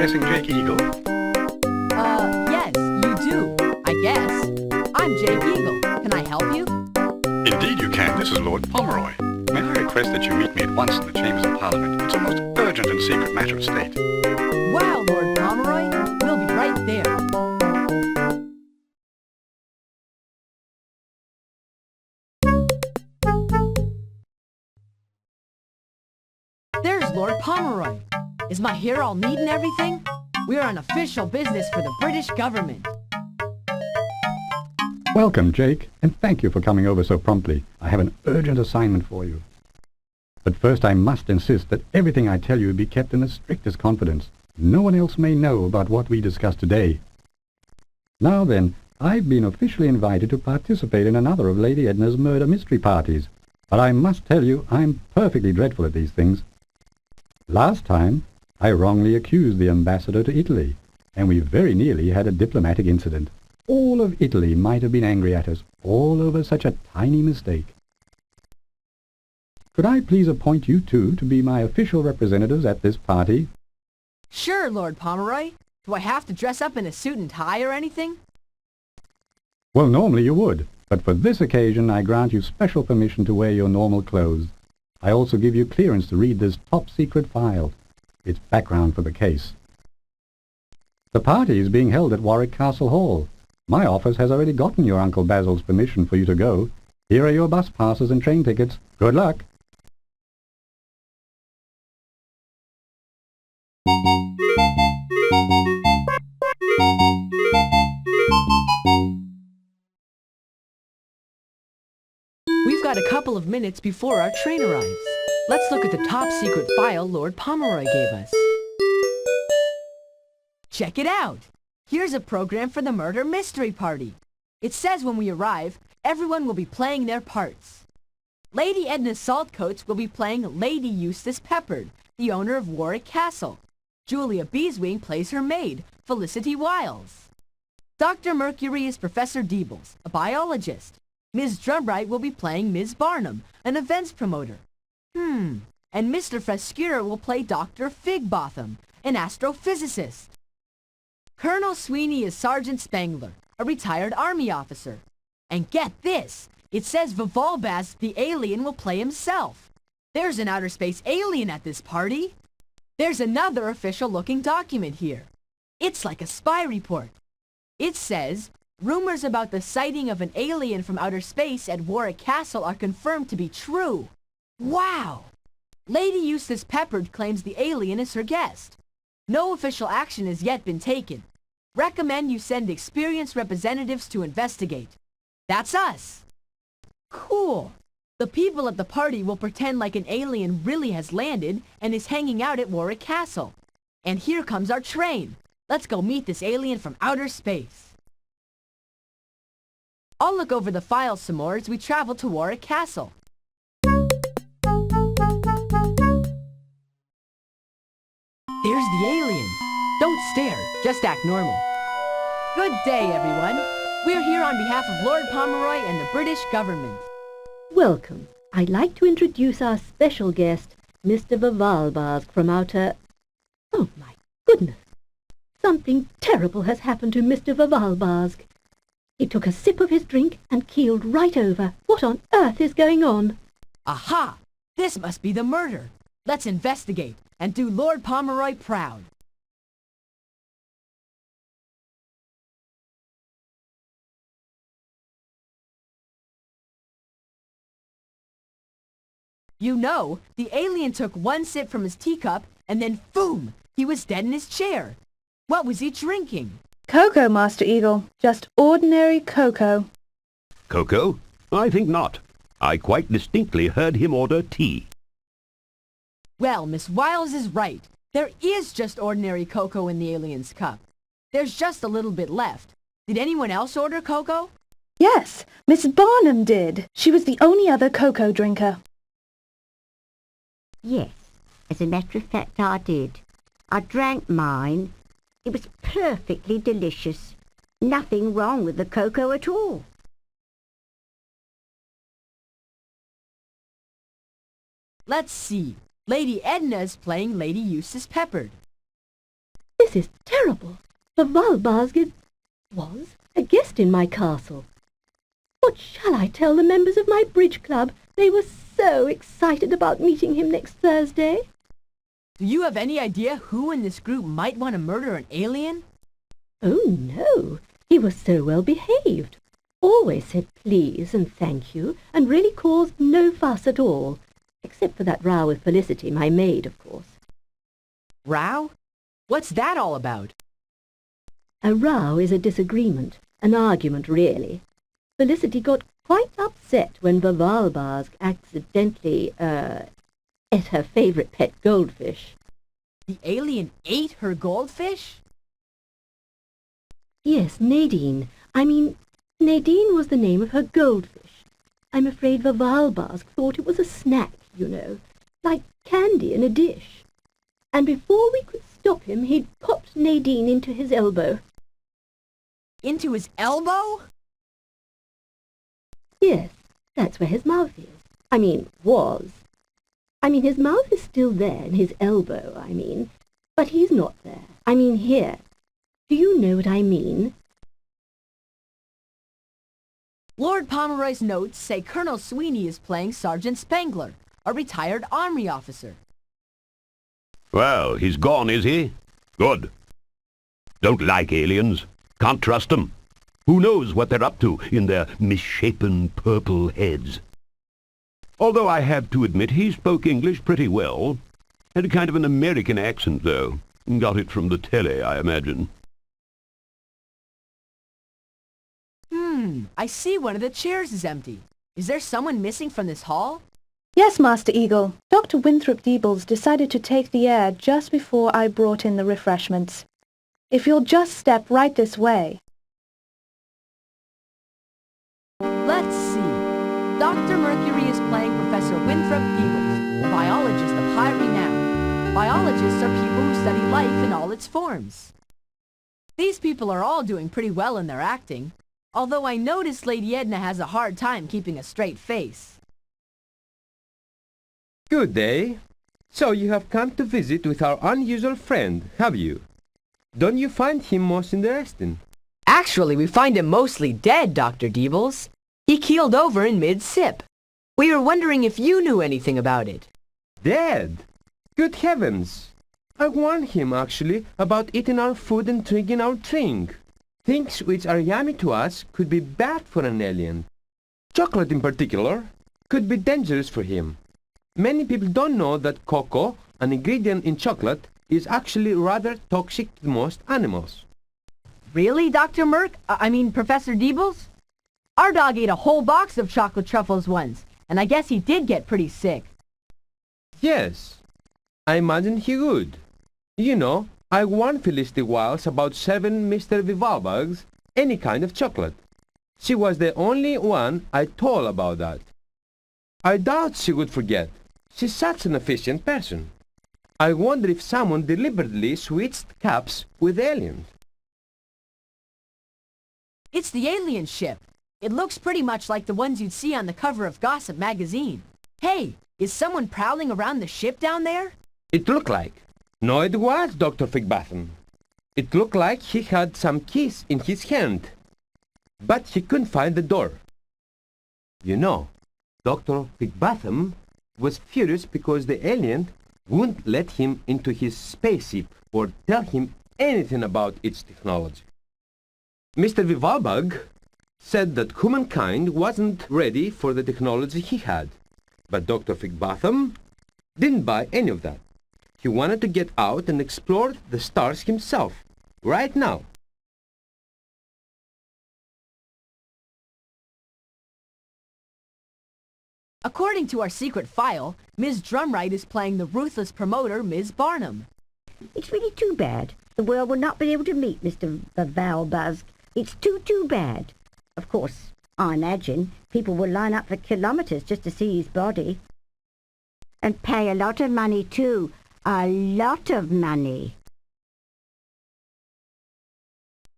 addressing Jake Eagle? Yes, you do, I guess. I'm Jake Eagle. Can I help you? Indeed you can. This is Lord Pomeroy. May I request that you meet me at once in the chambers of Parliament? It's a most urgent and secret matter of state. Wow, Lord Pomeroy. We'll be right there. There's Lord Pomeroy. Is my hair all neat and everything? We're on official business for the British government. Welcome, Jake, and thank you for coming over so promptly. I have an urgent assignment for you. But first I must insist that everything I tell you be kept in the strictest confidence. No one else may know about what we discussed today. Now then, I've been officially invited to participate in another of Lady Edna's murder mystery parties, but I must tell you I'm perfectly dreadful at these things. Last time, I wrongly accused the ambassador to Italy, and we very nearly had a diplomatic incident. All of Italy might have been angry at us, all over such a tiny mistake. Could I please appoint you two to be my official representatives at this party? Sure, Lord Pomeroy. Do I have to dress up in a suit and tie or anything? Well, normally you would, but for this occasion I grant you special permission to wear your normal clothes. I also give you clearance to read this top-secret file. It's background for the case. The party is being held at Warwick Castle Hall. My office has already gotten your Uncle Basil's permission for you to go. Here are your bus passes and train tickets. Good luck! We've got a couple of minutes before our train arrives. Let's look at the top-secret file Lord Pomeroy gave us. Check it out! Here's a program for the murder mystery party. It says when we arrive, everyone will be playing their parts. Lady Edna Saltcoats will be playing Lady Eustace Peppard, the owner of Warwick Castle. Julia Beeswing plays her maid, Felicity Wiles. Dr. Mercury is Professor Deebles, a biologist. Ms. Drumbright will be playing Ms. Barnum, an events promoter. And Mr. Frescura will play Dr. Figbotham, an astrophysicist. Colonel Sweeney is Sergeant Spangler, a retired army officer. And get this, it says Vivalbaz the alien will play himself. There's an outer space alien at this party. There's another official-looking document here. It's like a spy report. It says, rumors about the sighting of an alien from outer space at Warwick Castle are confirmed to be true. Wow! Lady Eustace Peppard claims the alien is her guest. No official action has yet been taken. Recommend you send experienced representatives to investigate. That's us! Cool! The people at the party will pretend like an alien really has landed and is hanging out at Warwick Castle. And here comes our train. Let's go meet this alien from outer space. I'll look over the files some more as we travel to Warwick Castle. There's the alien. Don't stare, just act normal. Good day, everyone. We're here on behalf of Lord Pomeroy and the British government. Welcome. I'd like to introduce our special guest, Mr. Vivalbaz from outer... Oh, my goodness. Something terrible has happened to Mr. Vivalbaz. He took a sip of his drink and keeled right over. What on earth is going on? Aha! This must be the murder. Let's investigate and do Lord Pomeroy proud. You know, the alien took one sip from his teacup and then boom! He was dead in his chair. What was he drinking? Cocoa, Master Eagle. Just ordinary cocoa. Cocoa? I think not. I quite distinctly heard him order tea. Well, Miss Wiles is right. There is just ordinary cocoa in the alien's cup. There's just a little bit left. Did anyone else order cocoa? Yes, Miss Barnum did. She was the only other cocoa drinker. Yes, as a matter of fact I did. I drank mine. It was perfectly delicious. Nothing wrong with the cocoa at all. Let's see. Lady Edna is playing Lady Eustace Peppard. This is terrible. Was a guest in my castle. What shall I tell the members of my bridge club? They were so excited about meeting him next Thursday. Do you have any idea who in this group might want to murder an alien? Oh, no. He was so well behaved. Always said please and thank you, and really caused no fuss at all. Except for that row with Felicity, my maid, of course. Row? What's that all about? A row is a disagreement, an argument really. Felicity got quite upset when Vavalbarsk accidentally, ate her favourite pet goldfish. The alien ate her goldfish? Yes, Nadine. Nadine was the name of her goldfish. I'm afraid Vavalbarsk thought it was a snack, you know, like candy in a dish. And before we could stop him, he'd popped Nadine into his elbow. Into his elbow? Yes, that's where his mouth is. Was. His mouth is still there, and his elbow, but he's not there. Here. Do you know what I mean? Lord Pomeroy's notes say Colonel Sweeney is playing Sergeant Spangler, a retired army officer. Well, he's gone, is he? Good. Don't like aliens. Can't trust 'em. Who knows what they're up to in their misshapen purple heads? Although I have to admit he spoke English pretty well. Had a kind of an American accent, though. Got it from the telly, I imagine. I see one of the chairs is empty. Is there someone missing from this hall? Yes, Master Eagle. Dr. Winthrop Deebles decided to take the air just before I brought in the refreshments. If you'll just step right this way. Let's see. Dr. Mercury is playing Professor Winthrop Deebles, a biologist of high renown. Biologists are people who study life in all its forms. These people are all doing pretty well in their acting, although I notice Lady Edna has a hard time keeping a straight face. Good day. So you have come to visit with our unusual friend, have you? Don't you find him most interesting? Actually, we find him mostly dead, Dr. Deebles. He keeled over in mid-sip. We were wondering if you knew anything about it. Dead? Good heavens! I warned him, actually, about eating our food and drinking our drink. Things which are yummy to us could be bad for an alien. Chocolate in particular could be dangerous for him. Many people don't know that cocoa, an ingredient in chocolate, is actually rather toxic to most animals. Really, Dr. Professor Deebles? Our dog ate a whole box of chocolate truffles once, and I guess he did get pretty sick. Yes, I imagine he would. You know, I warned Felicity Wiles about serving Mr. Vivalbugs any kind of chocolate. She was the only one I told about that. I doubt she would forget. She's such an efficient person. I wonder if someone deliberately switched caps with aliens. It's the alien ship. It looks pretty much like the ones you'd see on the cover of Gossip magazine. Hey, is someone prowling around the ship down there? It looked like. No, it was Dr. Figbatham. It looked like he had some keys in his hand. But he couldn't find the door. You know, Dr. Figbatham was furious because the alien wouldn't let him into his spaceship or tell him anything about its technology. Mr. Vivalbug said that humankind wasn't ready for the technology he had. But Dr. Figbatham didn't buy any of that. He wanted to get out and explore the stars himself, right now. According to our secret file, Ms. Drumright is playing the ruthless promoter, Ms. Barnum. It's really too bad. The world will not be able to meet Mr. Valbuzz. It's too bad. Of course, I imagine people will line up for kilometres just to see his body. And pay a lot of money, too. A lot of money.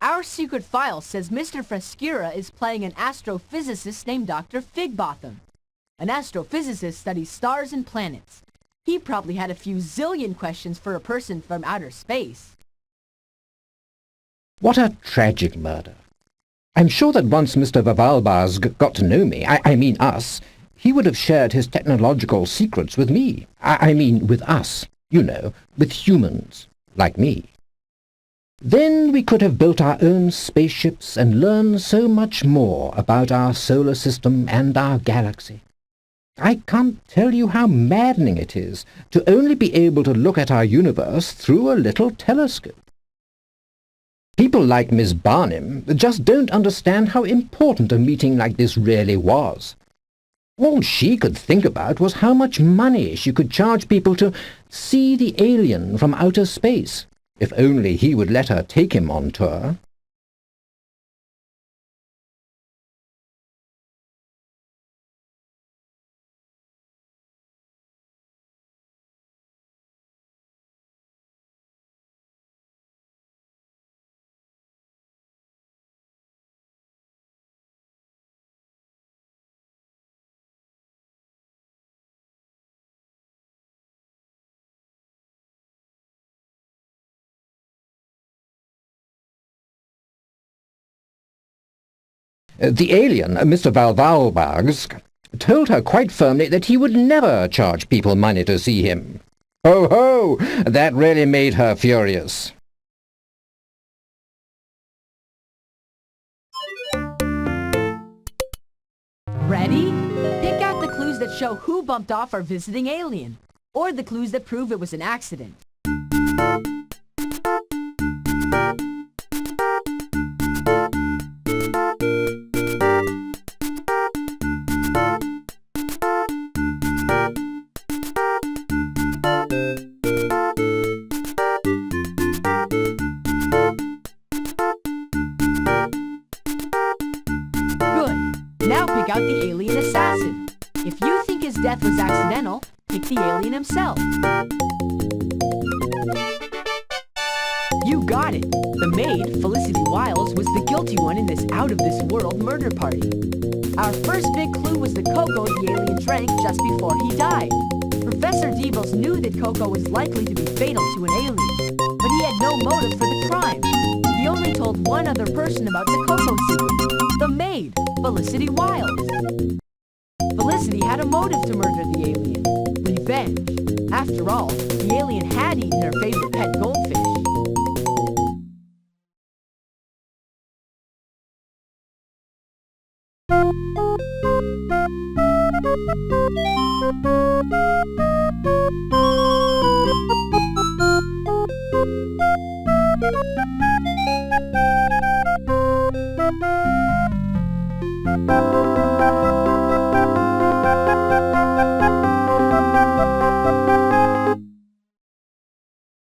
Our secret file says Mr. Frescura is playing an astrophysicist named Dr. Figbotham. An astrophysicist studies stars and planets. He probably had a few zillion questions for a person from outer space. What a tragic murder. I'm sure that once Mr. Vavalbaz got to know me, I mean us, he would have shared his technological secrets with me. I mean with us, you know, with humans, like me. Then we could have built our own spaceships and learned so much more about our solar system and our galaxy. I can't tell you how maddening it is to only be able to look at our universe through a little telescope. People like Miss Barnum just don't understand how important a meeting like this really was. All she could think about was how much money she could charge people to see the alien from outer space, if only he would let her take him on tour. The alien, Mr. Valvalbargs, told her quite firmly that he would never charge people money to see him. Ho ho! That really made her furious. Ready? Pick out the clues that show who bumped off our visiting alien, or the clues that prove it was an accident. Now pick out the alien assassin. If you think his death was accidental, pick the alien himself. You got it! The maid, Felicity Wiles, was the guilty one in this out-of-this-world murder party. Our first big clue was the cocoa the alien drank just before he died. Professor Deebles knew that cocoa was likely to be fatal to an alien, but he had no motive for the crime. He only told one other person about the cocoa secret, the maid, Felicity Wiles. Felicity had a motive to murder the alien, revenge. After all, the alien had eaten her favorite pet goldfish.